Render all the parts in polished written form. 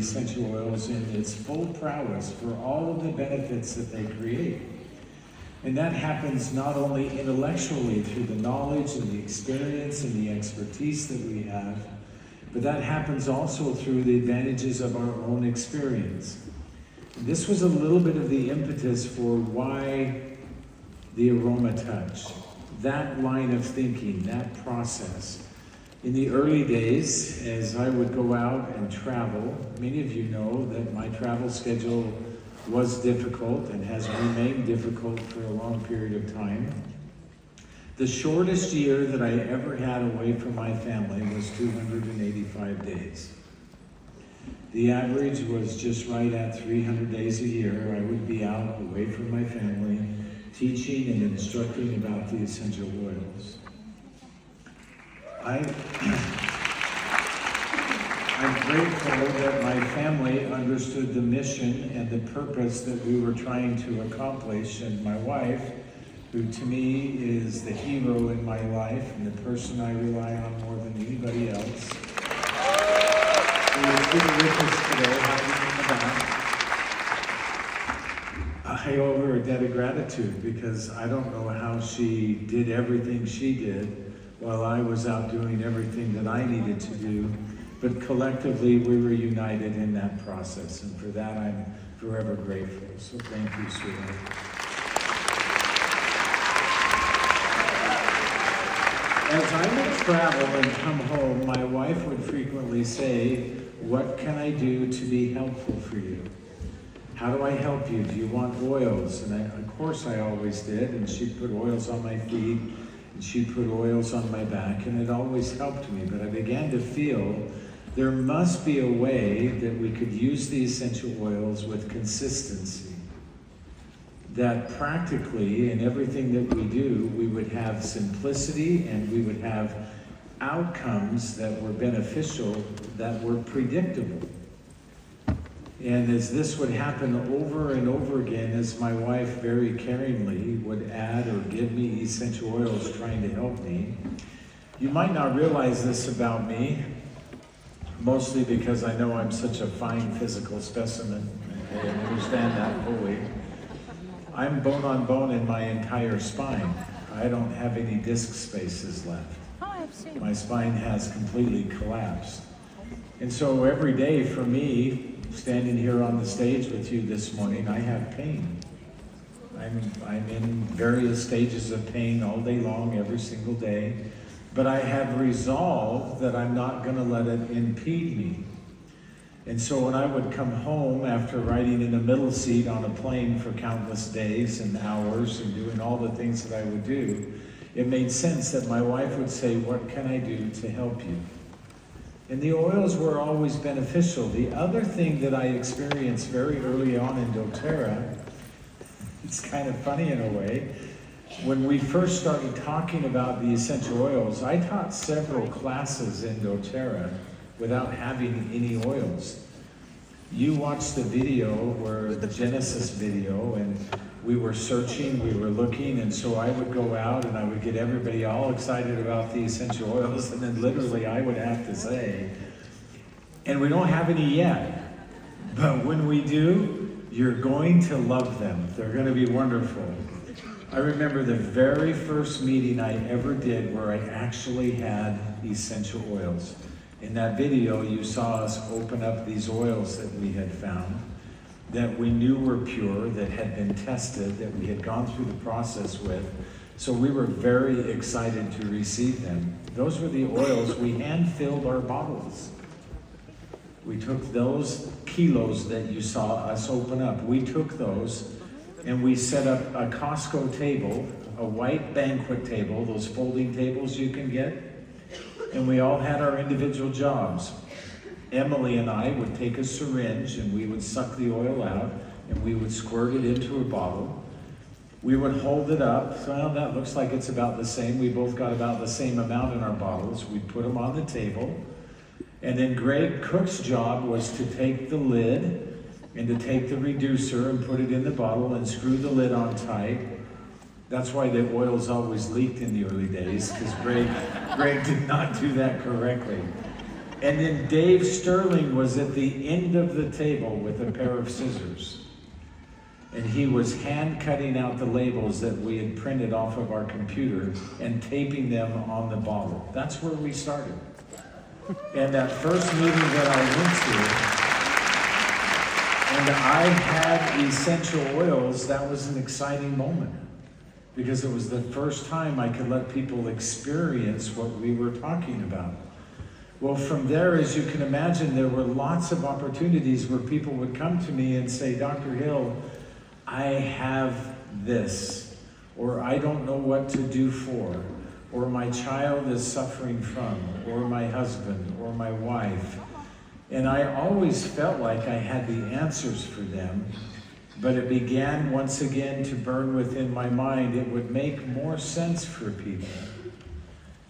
essential oils in its full prowess for all of the benefits that they create. And that happens not only intellectually through the knowledge and the experience and the expertise that we have, but that happens also through the advantages of our own experience. And this was a little bit of the impetus for why the Aromatouch, that line of thinking, that process. In the early days, as I would go out and travel, many of you know that my travel schedule was difficult and has remained difficult for a long period of time. The shortest year that I ever had away from my family was 285 days. The average was just right at 300 days a year. I would be out away from my family, teaching and instructing about the essential oils. I'm grateful that my family understood the mission and the purpose that we were trying to accomplish, and my wife, who to me is the hero in my life and the person I rely on more than anybody else, who is sitting with us today, hiding in the back. I owe her a debt of gratitude because I don't know how she did everything she did while I was out doing everything that I needed to do. But collectively, we were united in that process, and for that I'm forever grateful. So thank you, sweetheart. As I would travel and come home, my wife would frequently say, "What can I do to be helpful for you? How do I help you? Do you want oils?" And of course I always did, and she'd put oils on my feet, and she'd put oils on my back, and it always helped me. But I began to feel there must be a way that we could use the essential oils with consistency. That practically in everything that we do, we would have simplicity and we would have outcomes that were beneficial, that were predictable. And as this would happen over and over again, as my wife very caringly would add or give me essential oils trying to help me, you might not realize this about me, mostly because I know I'm such a fine physical specimen. I understand that fully. I'm bone on bone in my entire spine. I don't have any disc spaces left. My spine has completely collapsed. And so every day for me, standing here on the stage with you this morning, I have pain. I'm in various stages of pain all day long, every single day. But I have resolved that I'm not going to let it impede me. And so when I would come home after riding in the middle seat on a plane for countless days and hours and doing all the things that I would do, it made sense that my wife would say, "What can I do to help you?" And the oils were always beneficial. The other thing that I experienced very early on in doTERRA, it's kind of funny in a way, when we first started talking about the essential oils, I taught several classes in doTERRA without having any oils. You watched the video, where the Genesis video, and we were searching, we were looking, and so I would go out and I would get everybody all excited about the essential oils, and then literally I would have to say, "And we don't have any yet, but when we do, you're going to love them. They're going to be wonderful." I remember the very first meeting I ever did where I actually had essential oils. In that video, you saw us open up these oils that we had found, that we knew were pure, that had been tested, that we had gone through the process with. So we were very excited to receive them. Those were the oils. We hand-filled our bottles. We took those kilos that you saw us open up. We took those and we set up a Costco table, a white banquet table, those folding tables you can get, and we all had our individual jobs. Emily and I would take a syringe and we would suck the oil out and we would squirt it into a bottle. We would hold it up. Well, that looks like it's about the same. We both got about the same amount in our bottles. We'd put them on the table. And then Greg Cook's job was to take the lid and to take the reducer and put it in the bottle and screw the lid on tight. That's why the oils always leaked in the early days, because Greg did not do that correctly. And then Dave Sterling was at the end of the table with a pair of scissors. And he was hand cutting out the labels that we had printed off of our computer and taping them on the bottle. That's where we started. And that first meeting that I went to, and I had essential oils, that was an exciting moment. Because it was the first time I could let people experience what we were talking about. Well, from there, as you can imagine, there were lots of opportunities where people would come to me and say, Dr. Hill, I have this, or I don't know what to do for, or my child is suffering from, or my husband, or my wife. And I always felt like I had the answers for them, but it began once again to burn within my mind. It would make more sense for people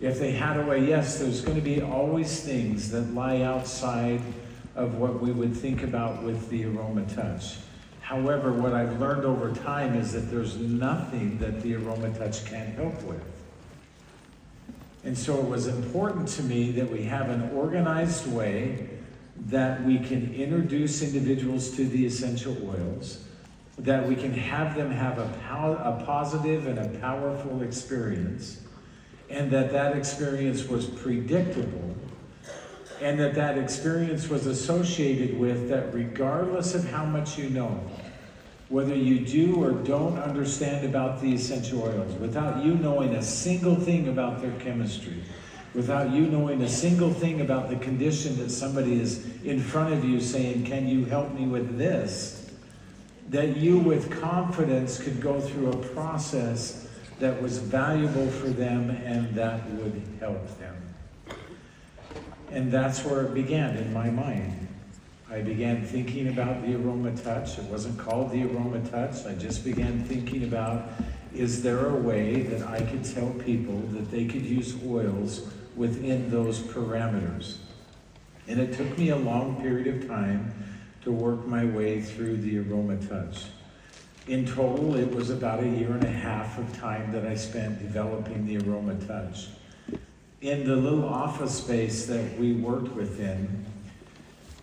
if they had a way. Yes, there's going to be always things that lie outside of what we would think about with the Aromatouch. However, what I've learned over time is that there's nothing that the Aromatouch can't help with. And so it was important to me that we have an organized way that we can introduce individuals to the essential oils, that we can have them have a positive and a powerful experience, and that experience was predictable, and that experience was associated with that regardless of how much you know, whether you do or don't understand about the essential oils, without you knowing a single thing about their chemistry, without you knowing a single thing about the condition that somebody is in front of you saying, can you help me with this, that you with confidence could go through a process that was valuable for them and that would help them. And that's where it began in my mind. I began thinking about the Aromatouch. It wasn't called the Aromatouch. I just began thinking about, is there a way that I could tell people that they could use oils within those parameters? And it took me a long period of time to work my way through the Aromatouch. In total, it was about 1.5 years of time that I spent developing the Aromatouch. In the little office space that we worked within,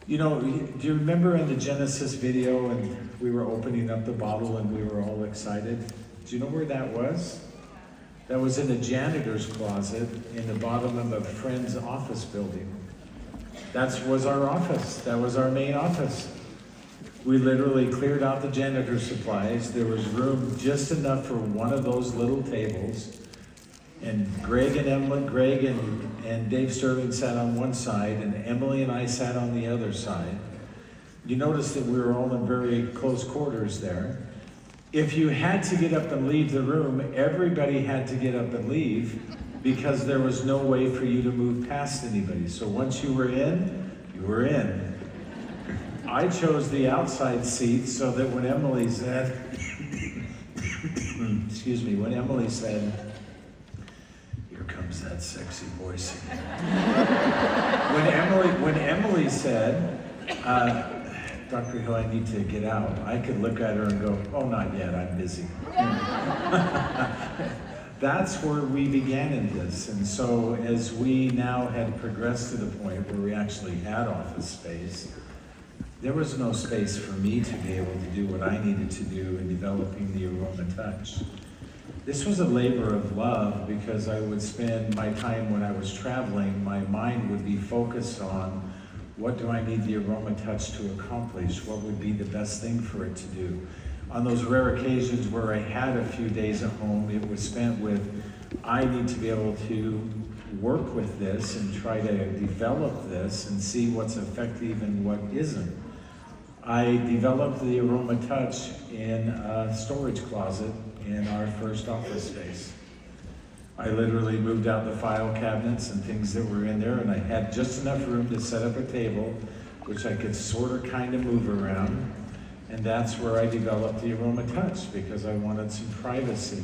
you know, do you remember in the Genesis video and we were opening up the bottle and we were all excited? Do you know where that was? That was in the janitor's closet in the bottom of a friend's office building. That was our office. That was our main office. We literally cleared out the janitor supplies. There was room just enough for one of those little tables. And Greg and Dave Sterling sat on one side, and Emily and I sat on the other side. You notice that we were all in very close quarters there. If you had to get up and leave the room, everybody had to get up and leave because there was no way for you to move past anybody. So once you were in, you were in. I chose the outside seat so that when Emily said, when Emily said, here comes that sexy voice again. when Emily said, Dr. Hill, I need to get out, I could look at her and go, oh, not yet, I'm busy. That's where we began in this. And so as we now had progressed to the point where we actually had office space, there was no space for me to be able to do what I needed to do in developing the Aromatouch. This was a labor of love because I would spend my time when I was traveling, my mind would be focused on what do I need the Aromatouch to accomplish? What would be the best thing for it to do? On those rare occasions where I had a few days at home, it was spent with, I need to be able to work with this and try to develop this and see what's effective and what isn't. I developed the Aromatouch in a storage closet in our first office space. I literally moved out the file cabinets and things that were in there, and I had just enough room to set up a table, which I could sort of kind of move around. And that's where I developed the Aromatouch because I wanted some privacy.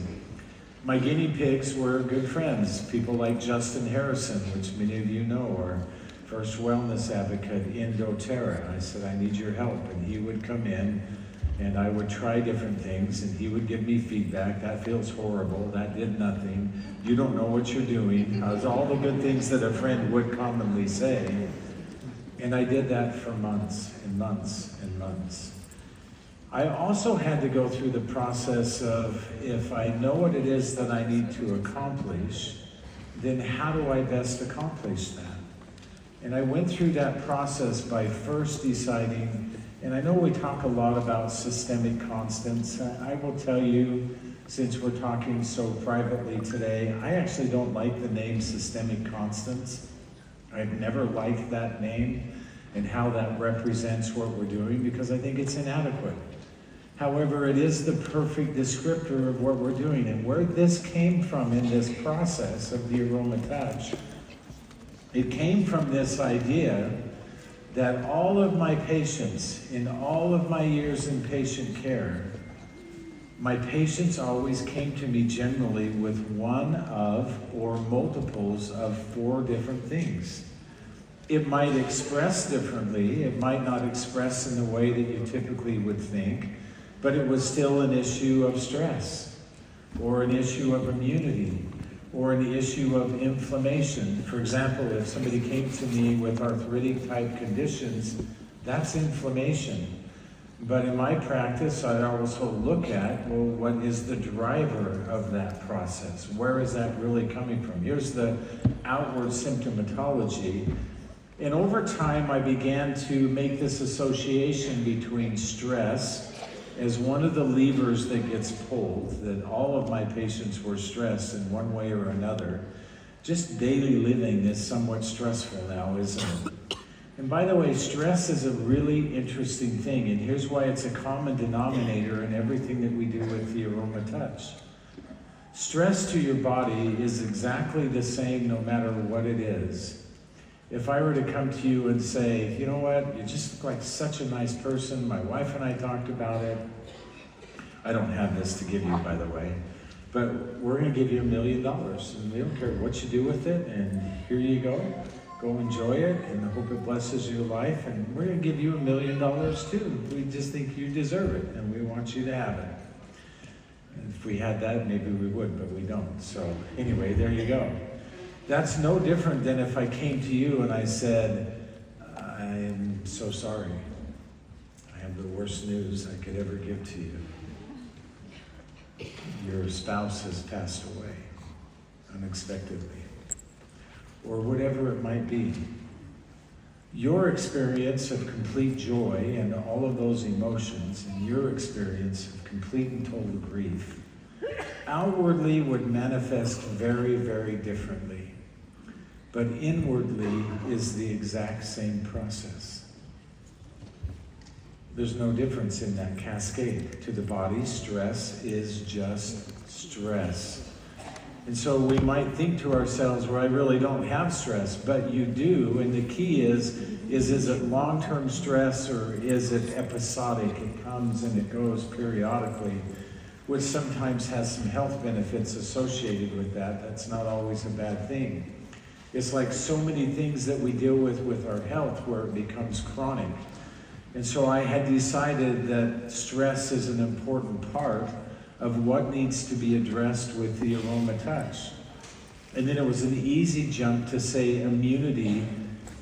My guinea pigs were good friends, people like Justin Harrison, which many of you know, our first wellness advocate in doTERRA. I said, I need your help. And he would come in and I would try different things and he would give me feedback. That feels horrible. That did nothing. You don't know what you're doing. All the good things that a friend would commonly say. And I did that for months and months and months. I also had to go through the process of, if I know what it is that I need to accomplish, then how do I best accomplish that? And I went through that process by first deciding, and I know we talk a lot about systemic constants. I will tell you, since we're talking so privately today, I actually don't like the name systemic constants. I've never liked that name and how that represents what we're doing because I think it's inadequate. However, it is the perfect descriptor of what we're doing. And where this came from in this process of the Aromatouch, it came from this idea that all of my patients, in all of my years in patient care, my patients always came to me generally with one of or multiples of 4 different things. It might express differently, it might not express in the way that you typically would think, but it was still an issue of stress, or an issue of immunity, or an issue of inflammation. For example, if somebody came to me with arthritic type conditions, that's inflammation. But in my practice, I also look at, well, what is the driver of that process? Where is that really coming from? Here's the outward symptomatology. And over time, I began to make this association between stress as one of the levers that gets pulled, that all of my patients were stressed in one way or another. Just daily living is somewhat stressful now, isn't it? And by the way, stress is a really interesting thing, and here's why it's a common denominator in everything that we do with the Aromatouch. Stress to your body is exactly the same no matter what it is. If I were to come to you and say, you know what, you just look like such a nice person, my wife and I talked about it. I don't have this to give you, by the way, but we're going to give you $1 million, and we don't care what you do with it, and here you go. Go enjoy it, and I hope it blesses your life, and we're going to give you $1 million too. We just think you deserve it, and we want you to have it. And if we had that, maybe we would, but we don't. So anyway, there you go. That's no different than if I came to you and I said, I'm so sorry. I have the worst news I could ever give to you. Your spouse has passed away unexpectedly, or whatever it might be. Your experience of complete joy and all of those emotions, and your experience of complete and total grief, outwardly would manifest very, very differently. But inwardly is the exact same process. There's no difference in that cascade. To the body, stress is just stress. And so we might think to ourselves, well, I really don't have stress, but you do. And the key is it long-term stress or is it episodic? It comes and it goes periodically, which sometimes has some health benefits associated with that. That's not always a bad thing. It's like so many things that we deal with our health where it becomes chronic. And so I had decided that stress is an important part of what needs to be addressed with the Aromatouch. And then it was an easy jump to say immunity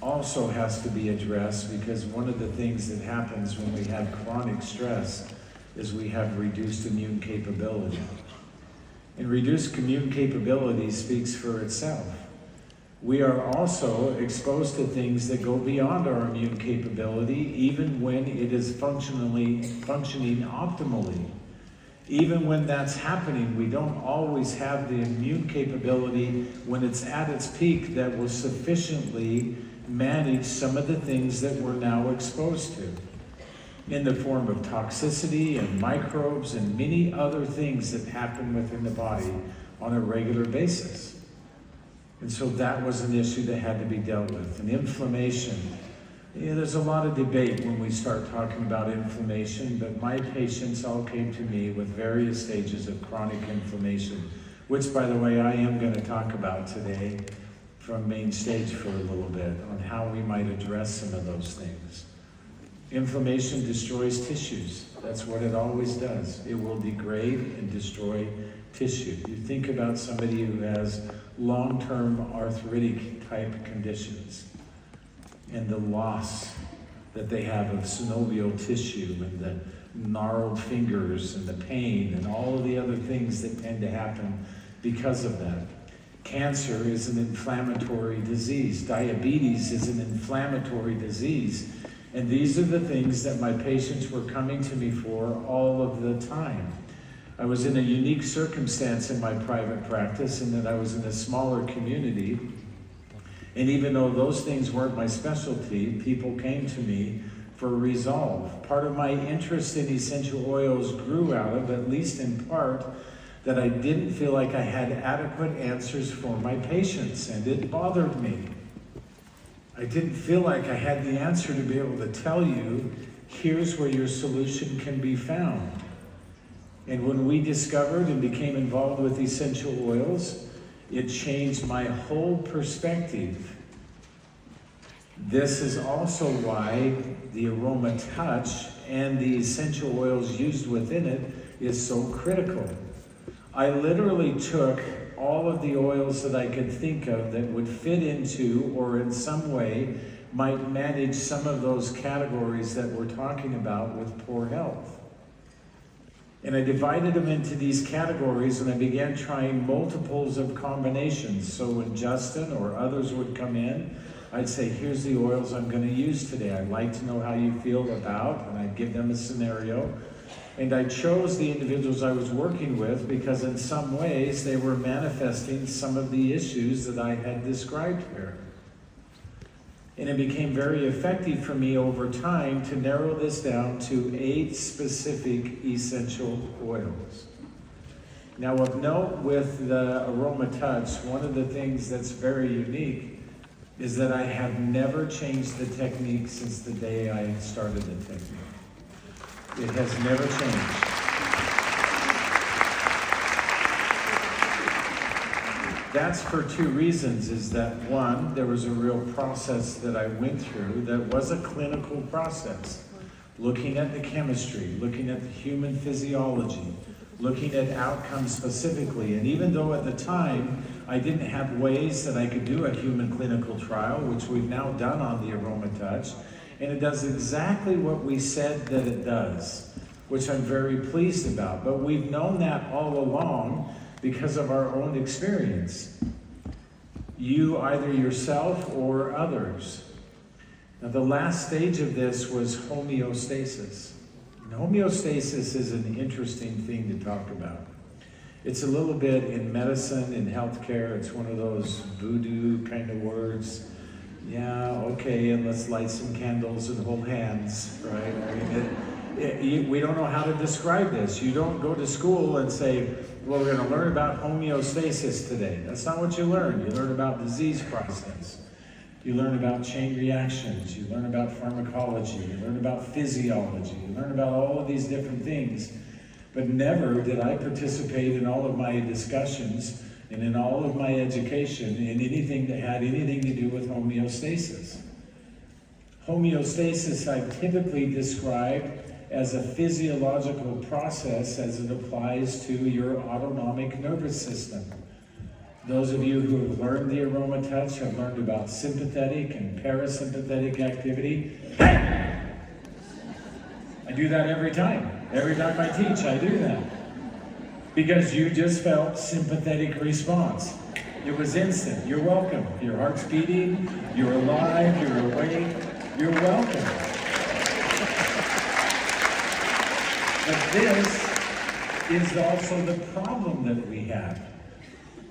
also has to be addressed, because one of the things that happens when we have chronic stress is we have reduced immune capability. And reduced immune capability speaks for itself. We are also exposed to things that go beyond our immune capability, even when it is functioning optimally. Even when that's happening, we don't always have the immune capability when it's at its peak that will sufficiently manage some of the things that we're now exposed to, in the form of toxicity and microbes and many other things that happen within the body on a regular basis. And so that was an issue that had to be dealt with. And inflammation, there's a lot of debate when we start talking about inflammation, but my patients all came to me with various stages of chronic inflammation, which, by the way, I am going to talk about today from main stage for a little bit on how we might address some of those things. Inflammation destroys tissues. That's what it always does. It will degrade and destroy tissue. You think about somebody who has long-term arthritic type conditions. and the loss that they have of synovial tissue and the gnarled fingers and the pain and all of the other things that tend to happen because of that. Cancer is an inflammatory disease. Diabetes is an inflammatory disease. And these are the things that my patients were coming to me for all of the time. I was in a unique circumstance in my private practice in that I was in a smaller community. And even though those things weren't my specialty, people came to me for resolve. Part of my interest in essential oils grew out of, at least in part, that I didn't feel like I had adequate answers for my patients, and it bothered me. I didn't feel like I had the answer to be able to tell you, here's where your solution can be found. And when we discovered and became involved with essential oils, it changed my whole perspective. This is also why the Aromatouch and the essential oils used within it is so critical. I literally took all of the oils that I could think of that would fit into or in some way might manage some of those categories that we're talking about with poor health. And I divided them into these categories and I began trying multiples of combinations. So when Justin or others would come in, I'd say, here's the oils I'm going to use today. I'd like to know how you feel about, and I'd give them a scenario. And I chose the individuals I was working with because in some ways they were manifesting some of the issues that I had described here. And it became very effective for me over time to narrow this down to 8 specific essential oils. Now of note with the Aromatouch, one of the things that's very unique is that I have never changed the technique since the day I started the technique. It has never changed. That's for 2 reasons, is that one, there was a real process that I went through that was a clinical process. Looking at the chemistry, looking at the human physiology, looking at outcomes specifically. And even though at the time, I didn't have ways that I could do a human clinical trial, which we've now done on the Aromatouch, and it does exactly what we said that it does, which I'm very pleased about. But we've known that all along because of our own experience. You, either yourself or others. Now, the last stage of this was homeostasis. And homeostasis is an interesting thing to talk about. It's a little bit in medicine, in healthcare, it's one of those voodoo kind of words. Yeah, okay, and let's light some candles and hold hands, right? I mean, we don't know how to describe this. You don't go to school and say, well, we're going to learn about homeostasis today. That's not what you learn. You learn about disease process. You learn about chain reactions. You learn about pharmacology. You learn about physiology. You learn about all of these different things. But never did I participate in all of my discussions and in all of my education in anything that had anything to do with homeostasis. Homeostasis I typically describe as a physiological process as it applies to your autonomic nervous system. Those of you who have learned the Aromatouch have learned about sympathetic and parasympathetic activity. I do that every time. Every time I teach, I do that. Because you just felt sympathetic response. It was instant. You're welcome. Your heart's beating, you're alive, you're awake, you're welcome. But this is also the problem that we have.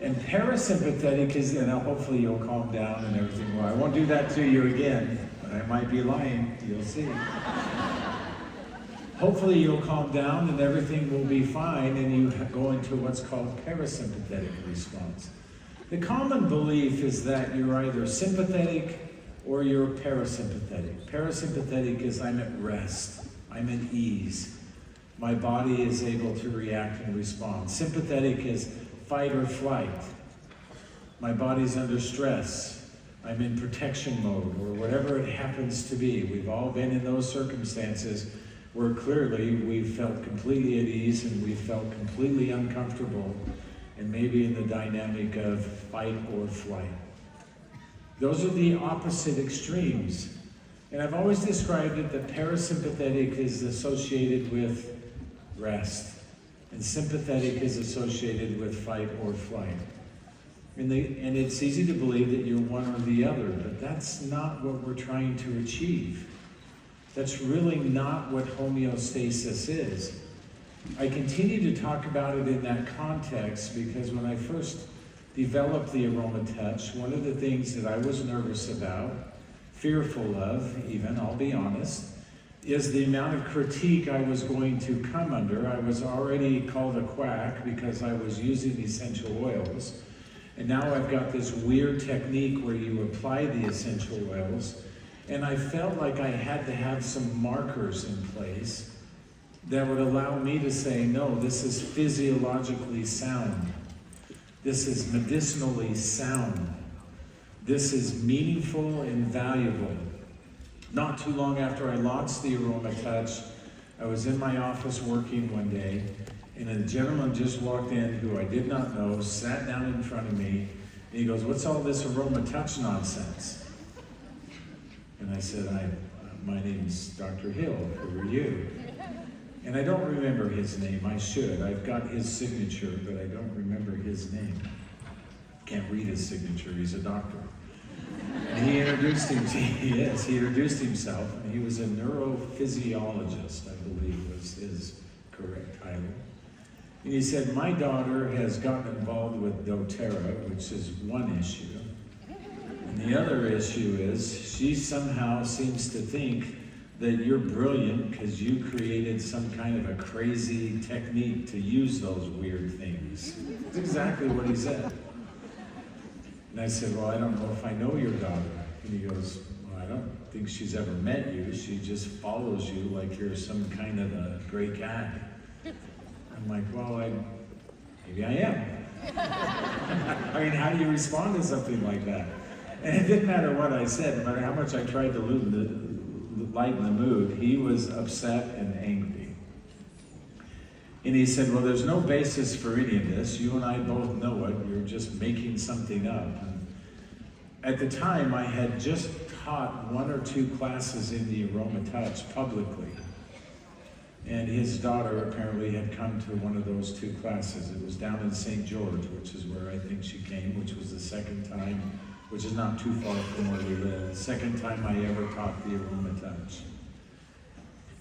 And parasympathetic is, and hopefully you'll calm down and everything. Well, I won't do that to you again, but I might be lying. You'll see. Hopefully you'll calm down and everything will be fine and you go into what's called parasympathetic response. The common belief is that you're either sympathetic or you're parasympathetic. Parasympathetic is I'm at rest, I'm at ease. My body is able to react and respond. Sympathetic is fight or flight. My body's under stress. I'm in protection mode or whatever it happens to be. We've all been in those circumstances where clearly we felt completely at ease and we felt completely uncomfortable and maybe in the dynamic of fight or flight. Those are the opposite extremes. And I've always described it that parasympathetic is associated with rest, and sympathetic is associated with fight or flight. And it's easy to believe that you're one or the other, but that's not what we're trying to achieve. That's really not what homeostasis is. I continue to talk about it in that context because when I first developed the Aromatouch, one of the things that I was nervous about, fearful of even, I'll be honest, is the amount of critique I was going to come under. I was already called a quack because I was using essential oils. And now I've got this weird technique where you apply the essential oils. And I felt like I had to have some markers in place that would allow me to say, no, this is physiologically sound. This is medicinally sound. This is meaningful and valuable. Not too long after I launched the Aromatouch, I was in my office working one day, and a gentleman just walked in who I did not know, sat down in front of me, and he goes, "What's all this Aromatouch nonsense?" And I said, my name's Dr. Hill, who are you? And I don't remember his name, I should. I've got his signature, but I don't remember his name. Can't read his signature, he's a doctor. And he introduced himself, and he was a neurophysiologist, I believe was his correct title. And he said, my daughter has gotten involved with doTERRA, which is one issue. And the other issue is she somehow seems to think that you're brilliant because you created some kind of a crazy technique to use those weird things. That's exactly what he said. And I said, well, I don't know if I know your daughter. And he goes, well, I don't think she's ever met you. She just follows you like you're some kind of a great guy. I'm like, well, maybe I am. I mean, how do you respond to something like that? And it didn't matter what I said, no matter how much I tried to lighten the mood, he was upset and angry. And he said, well, there's no basis for any of this. You and I both know it. You're just making something up. And at the time, I had just taught 1 or 2 classes in the Aromatouch publicly. And his daughter apparently had come to one of those 2 classes. It was down in St. George, which is where I think she came, which was the second time, which is not too far from where we live. The second time I ever taught the Aromatouch.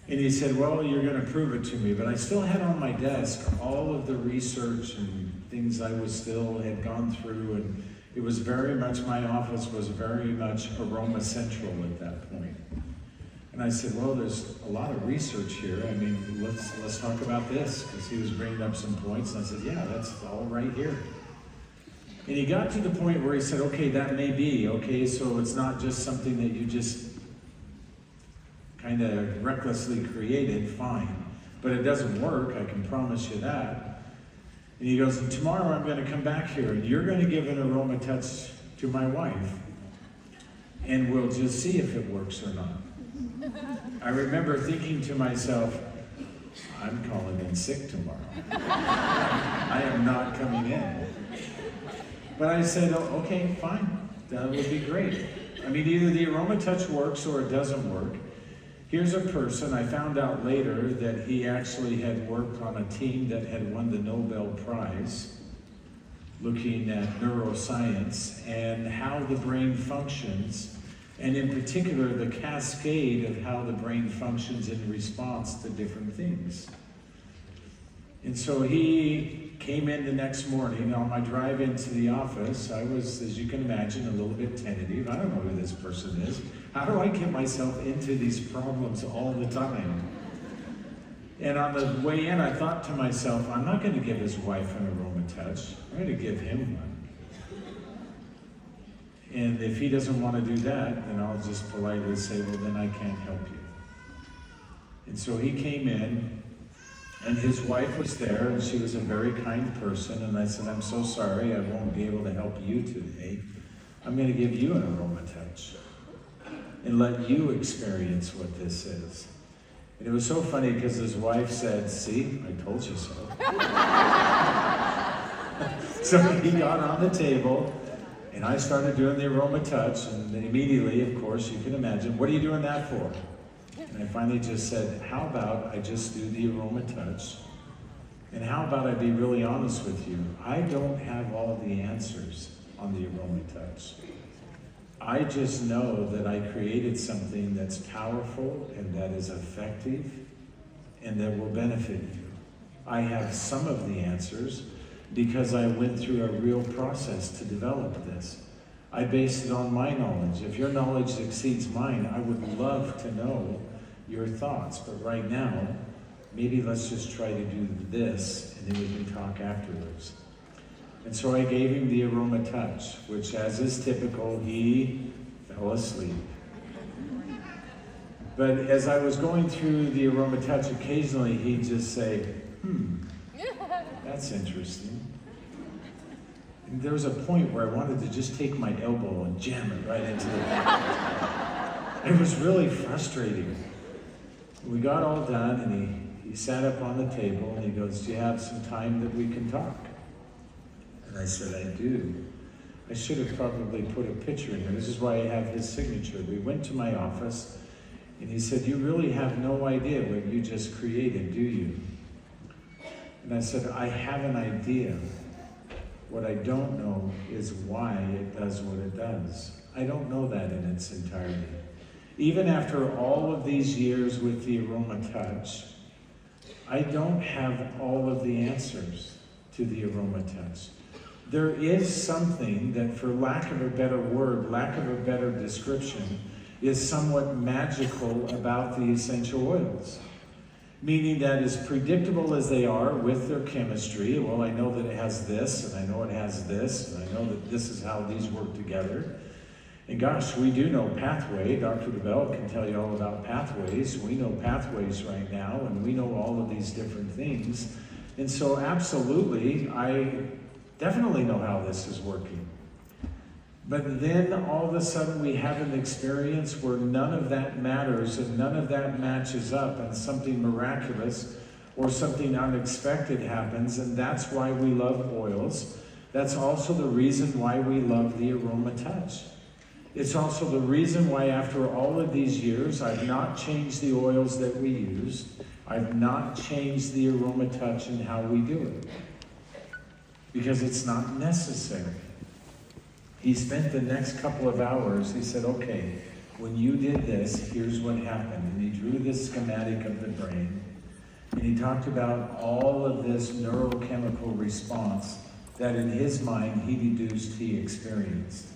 And he said, well, you're going to prove it to me. But I still had on my desk all of the research and things I had gone through. And it was very much, my office was very much Aroma Central at that point. And I said, well, there's a lot of research here. I mean, let's talk about this. Because he was bringing up some points. And I said, yeah, that's all right here. And he got to the point where he said, okay, that may be. Okay, so it's not just something that you just kind of recklessly created, fine. But it doesn't work, I can promise you that. And he goes, and tomorrow I'm going to come back here, and you're going to give an Aromatouch to my wife. And we'll just see if it works or not. I remember thinking to myself, I'm calling in sick tomorrow. I am not coming in. But I said, oh, okay, fine, that would be great. I mean, either the Aromatouch works or it doesn't work. Here's a person, I found out later that he actually had worked on a team that had won the Nobel Prize, looking at neuroscience and how the brain functions, and in particular, the cascade of how the brain functions in response to different things. And so he came in the next morning. On my drive into the office, I was, as you can imagine, a little bit tentative. I don't know who this person is. How do I get myself into these problems all the time? And on the way in, I thought to myself, I'm not going to give his wife an Aromatouch. I'm going to give him one. And if he doesn't want to do that, then I'll just politely say, well, then I can't help you. And so he came in, and his wife was there, and she was a very kind person. And I said, I'm so sorry, I won't be able to help you today. I'm going to give you an Aromatouch and let you experience what this is. And it was so funny because his wife said, see, I told you so. So he got on the table, And I started doing the Aromatouch, and immediately, of course, you can imagine, what are you doing that for? And I finally just said, how about I just do the Aromatouch? And how about I be really honest with you? I don't have all the answers on the Aromatouch. I just know that I created something that's powerful and that is effective and that will benefit you. I have some of the answers because I went through a real process to develop this. I based it on my knowledge. If your knowledge exceeds mine, I would love to know your thoughts. But right now, maybe let's just try to do this and then we can talk afterwards. And so I gave him the Aromatouch, which, as is typical, he fell asleep. But as I was going through the Aromatouch, occasionally he'd just say, that's interesting. And there was a point where I wanted to just take my elbow and jam it right into the... It was really frustrating. We got all done, and he sat up on the table, and he goes, do you have some time that we can talk? And I said, I do. I should have probably put a picture in here. This is why I have his signature. We went to my office, and he said, you really have no idea what you just created, do you? And I said, I have an idea. What I don't know is why it does what it does. I don't know that in its entirety. Even after all of these years with the Aromatouch, I don't have all of the answers to the Aromatouch. There is something that, for lack of a better word, lack of a better description, is somewhat magical about the essential oils. Meaning that as predictable as they are with their chemistry, well, I know that it has this, and I know it has this, and I know that this is how these work together. And gosh, we do know pathway. Dr. DeBell can tell you all about pathways. We know pathways right now, and we know all of these different things. And so absolutely, I definitely know how this is working. But then all of a sudden we have an experience where none of that matters and none of that matches up, and something miraculous or something unexpected happens, and that's why we love oils. That's also the reason why we love the Aromatouch. It's also the reason why after all of these years I've not changed the oils that we use. I've not changed the Aromatouch and how we do it. Because it's not necessary. He spent the next couple of hours, he said, okay, when you did this, here's what happened. And he drew this schematic of the brain. And he talked about all of this neurochemical response that in his mind he deduced he experienced.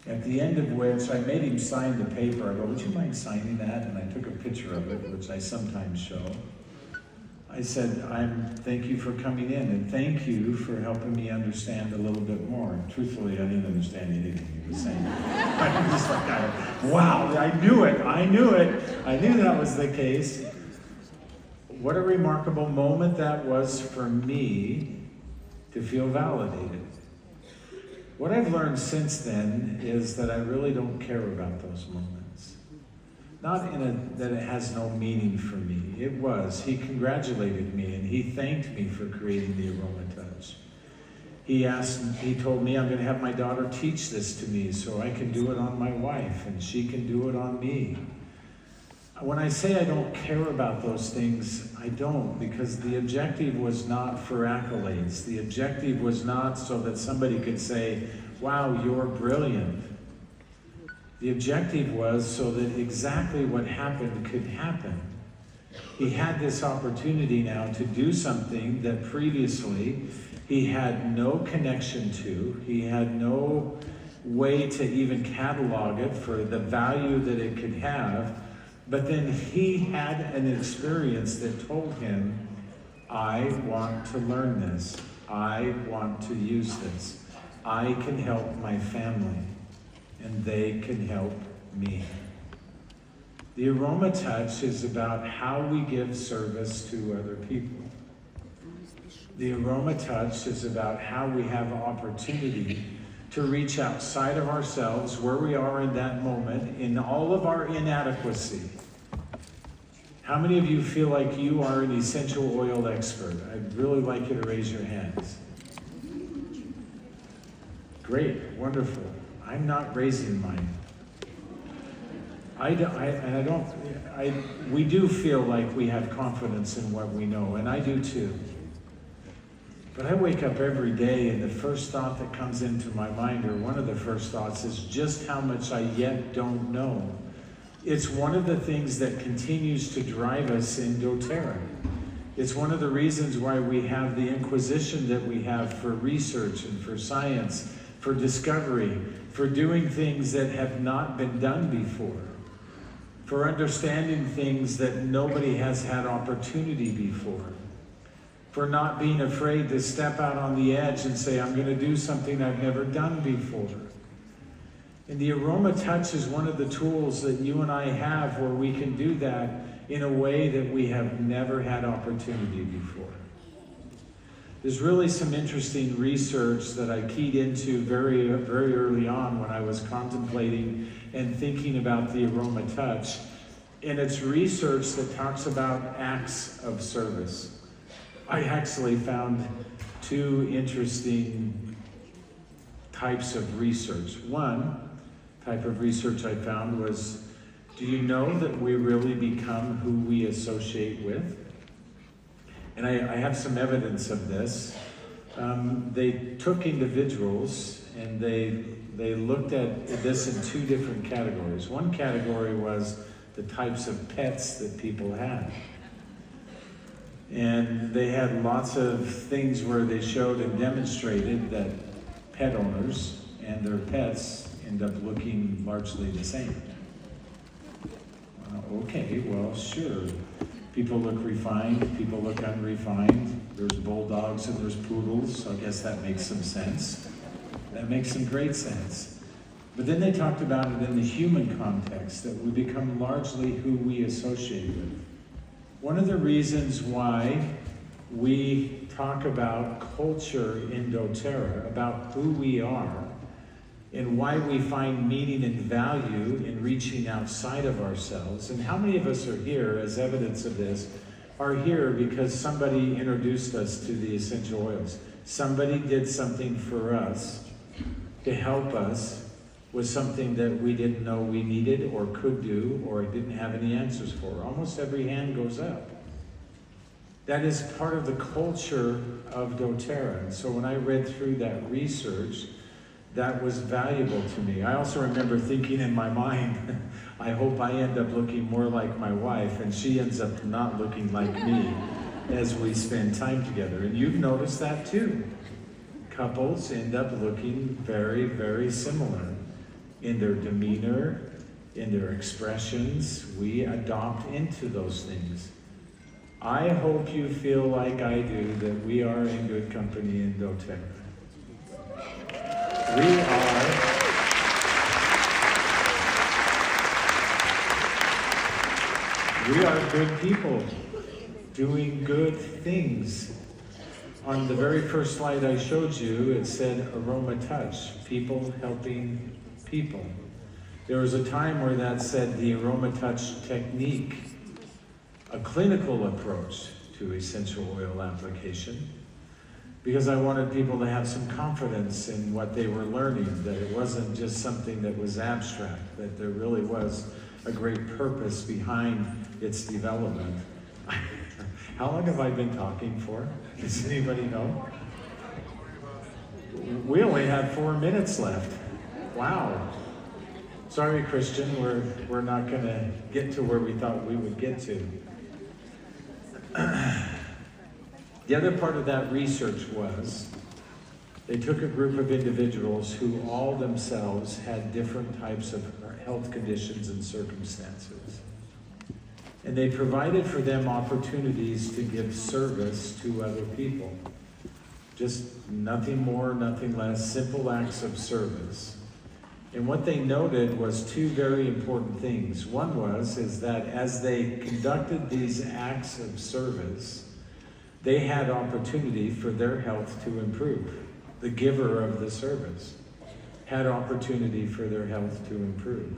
At the end of which, I made him sign the paper. I go, would you mind signing that? And I took a picture of it, which I sometimes show. I said, thank you for coming in, and thank you for helping me understand a little bit more. Truthfully, I didn't understand anything he was saying. I'm just like, wow, I knew it. I knew that was the case. What a remarkable moment that was for me to feel validated. What I've learned since then is that I really don't care about those moments. Not that it has no meaning for me. It was. He congratulated me and he thanked me for creating the Aromatouch. He told me I'm going to have my daughter teach this to me so I can do it on my wife and she can do it on me. When I say I don't care about those things, I don't, because the objective was not for accolades. The objective was not so that somebody could say, wow, you're brilliant. The objective was so that exactly what happened could happen. He had this opportunity now to do something that previously he had no connection to. He had no way to even catalog it for the value that it could have. But then he had an experience that told him, I want to learn this. I want to use this. I can help my family, and they can help me. The Aromatouch is about how we give service to other people. The Aromatouch is about how we have opportunity to reach outside of ourselves, where we are in that moment, in all of our inadequacy. How many of you feel like you are an essential oil expert? I'd really like you to raise your hands. Great, wonderful. I'm not raising mine. We do feel like we have confidence in what we know, and I do too. But I wake up every day and the first thought that comes into my mind, or one of the first thoughts, is just how much I yet don't know. It's one of the things that continues to drive us in doTERRA. It's one of the reasons why we have the inquisition that we have for research and for science, for discovery, for doing things that have not been done before, for understanding things that nobody has had opportunity before, for not being afraid to step out on the edge and say, I'm going to do something I've never done before. And the Aromatouch is one of the tools that you and I have where we can do that in a way that we have never had opportunity before. There's really some interesting research that I keyed into very, very early on when I was contemplating and thinking about the Aromatouch. And it's research that talks about acts of service. I actually found two interesting types of research. One type of research I found was, do you know that we really become who we associate with? And I have some evidence of this. They took individuals and they looked at this in two different categories. One category was the types of pets that people had. And they had lots of things where they showed and demonstrated that pet owners and their pets end up looking largely the same. Okay, well, sure. People look refined, people look unrefined. There's bulldogs and there's poodles, so I guess that makes some sense. That makes some great sense. But then they talked about it in the human context, that we become largely who we associate with. One of the reasons why we talk about culture in doTERRA, about who we are, and why we find meaning and value in reaching outside of ourselves. And how many of us are here, as evidence of this, are here because somebody introduced us to the essential oils. Somebody did something for us to help us with something that we didn't know we needed or could do or didn't have any answers for. Almost every hand goes up. That is part of the culture of doTERRA. And so when I read through that research, that was valuable to me. I also remember thinking in my mind, I hope I end up looking more like my wife and she ends up not looking like me as we spend time together. And you've noticed that too. Couples end up looking very, very similar in their demeanor, in their expressions. We adopt into those things. I hope you feel like I do, that we are in good company in doTERRA. We are good people doing good things. On the very first slide I showed you, it said Aromatouch, people helping people. There was a time where that said the Aromatouch technique, a clinical approach to essential oil application, because I wanted people to have some confidence in what they were learning, that it wasn't just something that was abstract, that there really was a great purpose behind its development. How long have I been talking for? Does anybody know? We only have 4 minutes left. Wow. Sorry, Christian, we're not going to get to where we thought we would get to. The other part of that research was they took a group of individuals who all themselves had different types of health conditions and circumstances. And they provided for them opportunities to give service to other people. Just nothing more, nothing less, simple acts of service. And what they noted was two very important things. One is that as they conducted these acts of service, they had opportunity for their health to improve. The giver of the service had opportunity for their health to improve.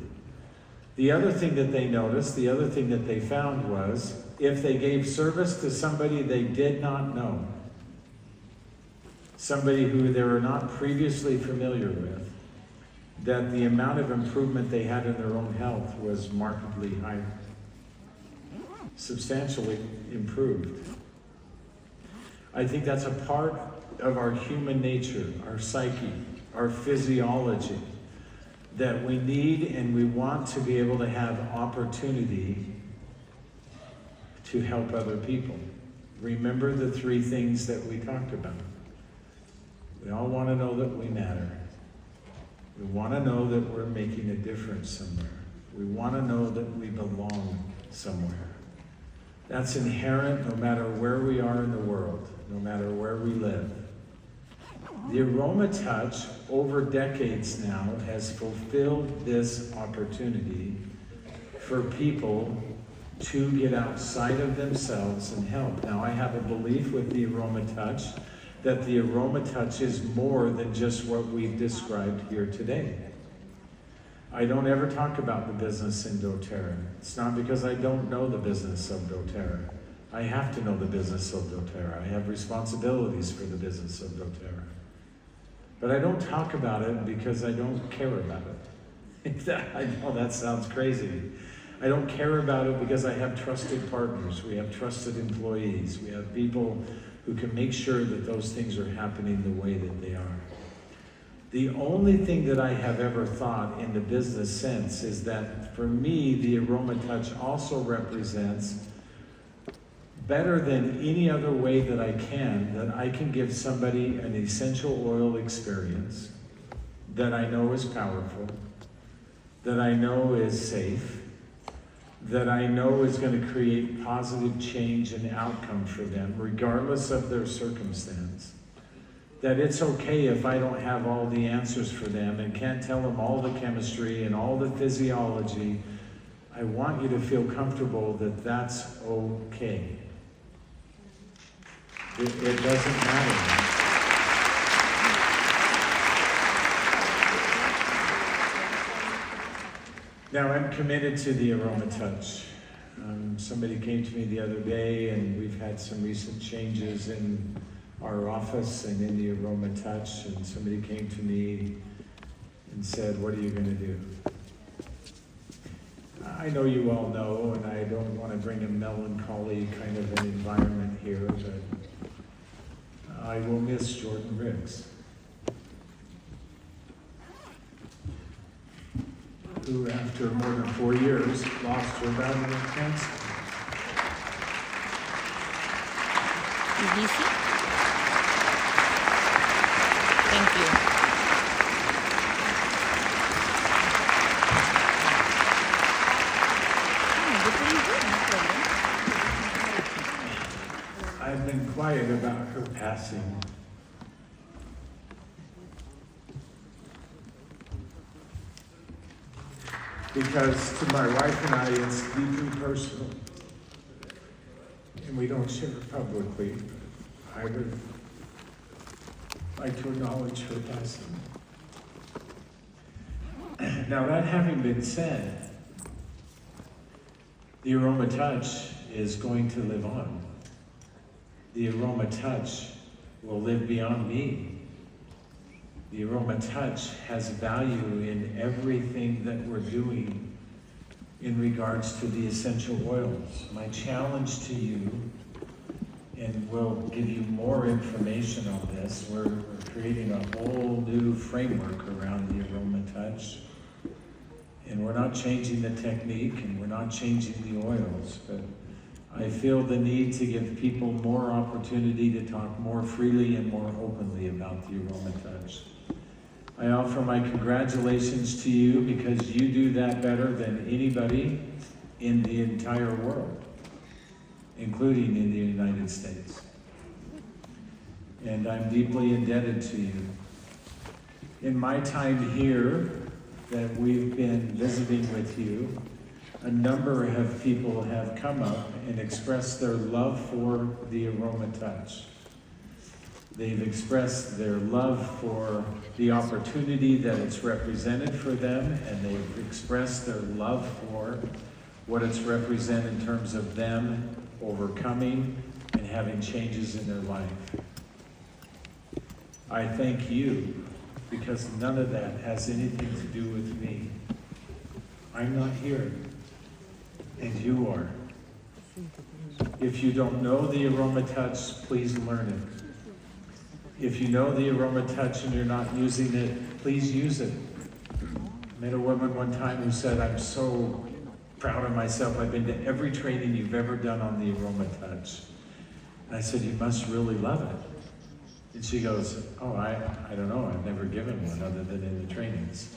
The other thing that they noticed, the other thing that they found was, if they gave service to somebody they did not know, somebody who they were not previously familiar with, that the amount of improvement they had in their own health was markedly higher, substantially improved. I think that's a part of our human nature, our psyche, our physiology, that we need and we want to be able to have opportunity to help other people. Remember the three things that we talked about. We all want to know that we matter. We want to know that we're making a difference somewhere. We want to know that we belong somewhere. That's inherent no matter where we are in the world, no matter where we live. The Aromatouch, over decades now, has fulfilled this opportunity for people to get outside of themselves and help. Now, I have a belief with the Aromatouch that the Aromatouch is more than just what we've described here today. I don't ever talk about the business in doTERRA. It's not because I don't know the business of doTERRA. I have to know the business of doTERRA. I have responsibilities for the business of doTERRA. But I don't talk about it because I don't care about it. I know that sounds crazy. I don't care about it because I have trusted partners. We have trusted employees. We have people who can make sure that those things are happening the way that they are. The only thing that I have ever thought in the business sense is that for me, the Aromatouch also represents, better than any other way that I can give somebody an essential oil experience that I know is powerful, that I know is safe, that I know is going to create positive change and outcome for them, regardless of their circumstance. That it's okay if I don't have all the answers for them and can't tell them all the chemistry and all the physiology. I want you to feel comfortable that that's okay. It doesn't matter. Now, I'm committed to the Aromatouch. Somebody came to me the other day, and we've had some recent changes in our office and in the Aromatouch, and somebody came to me and said, "What are you going to do?" I know you all know, and I don't want to bring a melancholy kind of an environment here, but I will miss Jordan Riggs, who, after more than 4 years, lost her battle with cancer. Easy. Thank you. I've been quiet about her passing. Because to my wife and I, it's deeply personal. And we don't share it publicly. I would like to acknowledge her passing. Now, that having been said, the Aromatouch is going to live on. The Aromatouch will live beyond me. The Aromatouch has value in everything that we're doing in regards to the essential oils. My challenge to you, and we'll give you more information on this, we're creating a whole new framework around the Aromatouch. And we're not changing the technique, and we're not changing the oils, but I feel the need to give people more opportunity to talk more freely and more openly about the Aromatouch. I offer my congratulations to you because you do that better than anybody in the entire world, including in the United States. And I'm deeply indebted to you. In my time here that we've been visiting with you, a number of people have come up and expressed their love for the Aromatouch. They've expressed their love for the opportunity that it's represented for them, and they've expressed their love for what it's represented in terms of them overcoming and having changes in their life. I thank you because none of that has anything to do with me. I'm not here, and you are. If you don't know the Aromatouch, please learn it. If you know the Aromatouch and you're not using it, please use it. I met a woman one time who said, I'm so proud of myself. I've been to every training you've ever done on the Aromatouch. And I said, you must really love it. And she goes, oh, I don't know. I've never given one other than in the trainings.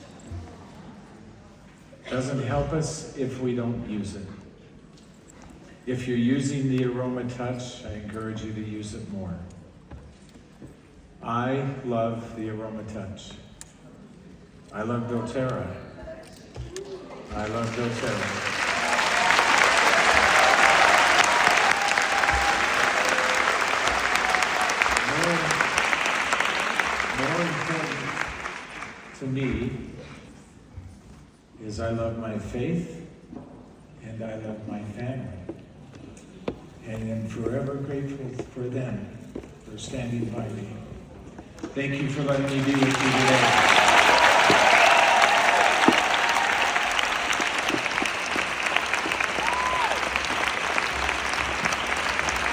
Doesn't help us if we don't use it. If you're using the Aromatouch, I encourage you to use it more. I love the Aromatouch. I love doTERRA. I love doTERRA. More important to me is I love my faith and I love my family. And am forever grateful for them for standing by me. Thank you for letting me be with you today.